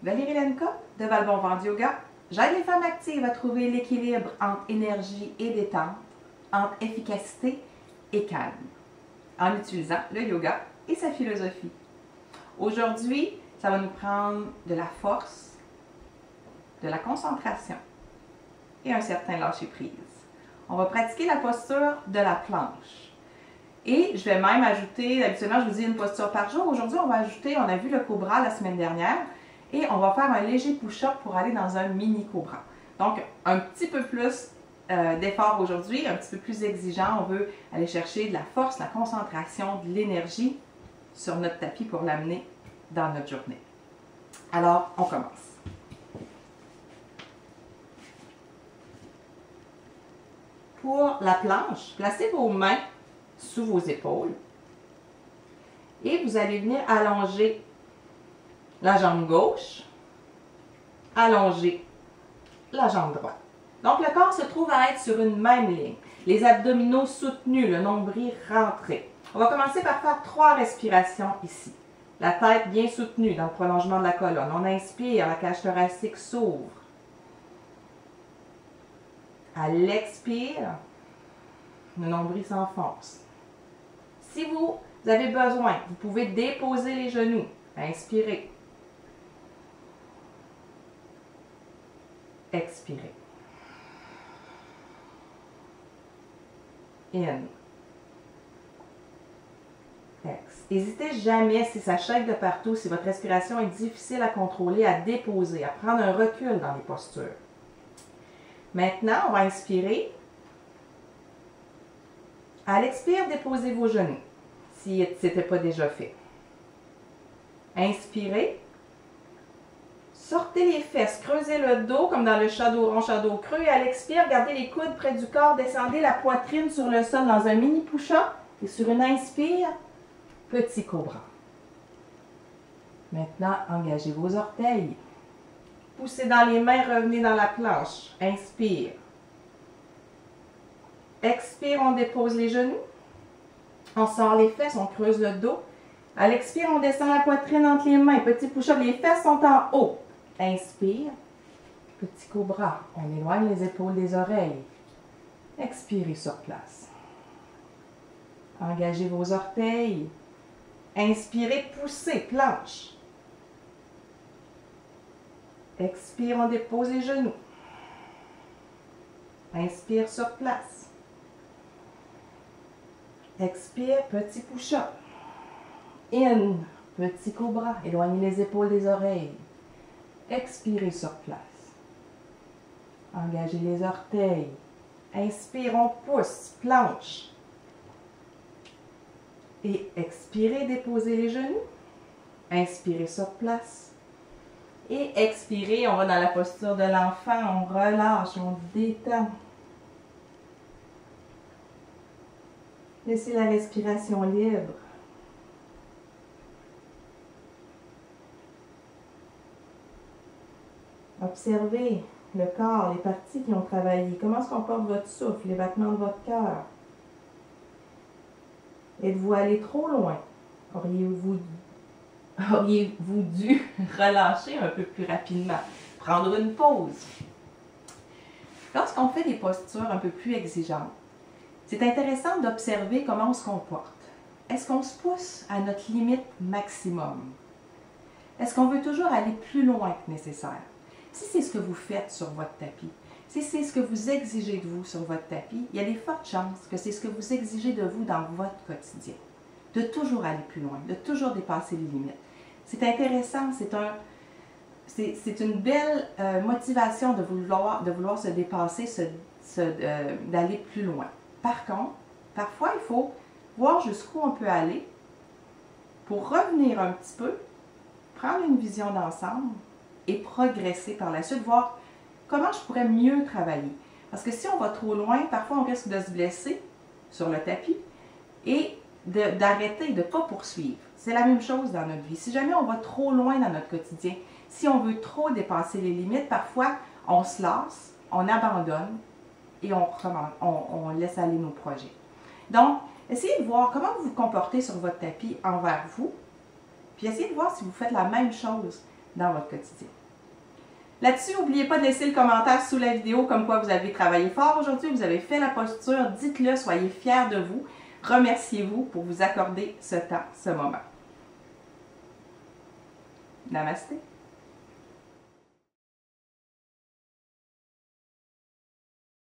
Valérie Lenka de Valbon Vendu Yoga. J'aide les femmes actives à trouver l'équilibre entre énergie et détente, entre efficacité et calme, en utilisant le yoga et sa philosophie. Aujourd'hui, ça va nous prendre de la force, de la concentration et un certain lâcher-prise. On va pratiquer la posture de la planche. Et je vais même ajouter, habituellement je vous dis une posture par jour. Aujourd'hui, on va ajouter, on a vu le cobra la semaine dernière, et on va faire un léger push-up pour aller dans un mini cobra. Donc, un petit peu plus d'effort aujourd'hui, un petit peu plus exigeant. On veut aller chercher de la force, la concentration, de l'énergie sur notre tapis pour l'amener dans notre journée. Alors, on commence. Pour la planche, placez vos mains sous vos épaules et vous allez venir allonger la jambe gauche, allonger la jambe droite. Donc le corps se trouve à être sur une même ligne. Les abdominaux soutenus, le nombril rentré. On va commencer par faire 3 respirations ici. La tête bien soutenue dans le prolongement de la colonne. On inspire, la cage thoracique s'ouvre. À l'expire, le nombril s'enfonce. Si vous avez besoin, vous pouvez déposer les genoux. Inspirez. Expirez. In. Ex. N'hésitez jamais, si ça shake de partout, si votre respiration est difficile à contrôler, à déposer, à prendre un recul dans les postures. Maintenant, on va inspirer. À l'expire, déposez vos genoux, si ce n'était pas déjà fait. Inspirez. Sortez les fesses, creusez le dos comme dans le shadow rond, shadow creux. Et à l'expire, gardez les coudes près du corps, descendez la poitrine sur le sol dans un mini push-up. Et sur une inspire, petit cobra. Maintenant, engagez vos orteils. Poussez dans les mains, revenez dans la planche. Inspire. Expire, on dépose les genoux. On sort les fesses, on creuse le dos. À l'expire, on descend la poitrine entre les mains. Petit push-up, les fesses sont en haut. Inspire. Petit cobra. On éloigne les épaules des oreilles. Expirez sur place. Engagez vos orteils. Inspirez, poussez, planche. Expire, on dépose les genoux. Inspire sur place. Expire, petit push-up. In, petit cobra. Éloignez les épaules des oreilles. Expirez sur place. Engagez les orteils. Inspire, on pousse, planche. Et expirez, déposez les genoux. Inspirez sur place. Et expirez, on va dans la posture de l'enfant, on relâche, on détend. Laissez la respiration libre. Observez le corps, les parties qui ont travaillé. Comment se comporte votre souffle, les battements de votre cœur? Êtes-vous allé trop loin? Auriez-vous dû relâcher un peu plus rapidement? Prendre une pause. Lorsqu'on fait des postures un peu plus exigeantes, c'est intéressant d'observer comment on se comporte. Est-ce qu'on se pousse à notre limite maximum? Est-ce qu'on veut toujours aller plus loin que nécessaire? Si c'est ce que vous faites sur votre tapis, si c'est ce que vous exigez de vous sur votre tapis, il y a des fortes chances que c'est ce que vous exigez de vous dans votre quotidien. De toujours aller plus loin, de toujours dépasser les limites. C'est intéressant, c'est une belle motivation de vouloir se dépasser, d'aller plus loin. Par contre, parfois, il faut voir jusqu'où on peut aller pour revenir un petit peu, prendre une vision d'ensemble et progresser par la suite, voir comment je pourrais mieux travailler. Parce que si on va trop loin, parfois on risque de se blesser sur le tapis et d'arrêter, de ne pas poursuivre. C'est la même chose dans notre vie. Si jamais on va trop loin dans notre quotidien, si on veut trop dépasser les limites, parfois on se lasse, on abandonne et on laisse aller nos projets. Donc, essayez de voir comment vous vous comportez sur votre tapis envers vous, puis essayez de voir si vous faites la même chose dans votre quotidien. Là-dessus, n'oubliez pas de laisser le commentaire sous la vidéo comme quoi vous avez travaillé fort aujourd'hui, vous avez fait la posture, dites-le, soyez fiers de vous, remerciez-vous pour vous accorder ce temps, ce moment. Namasté.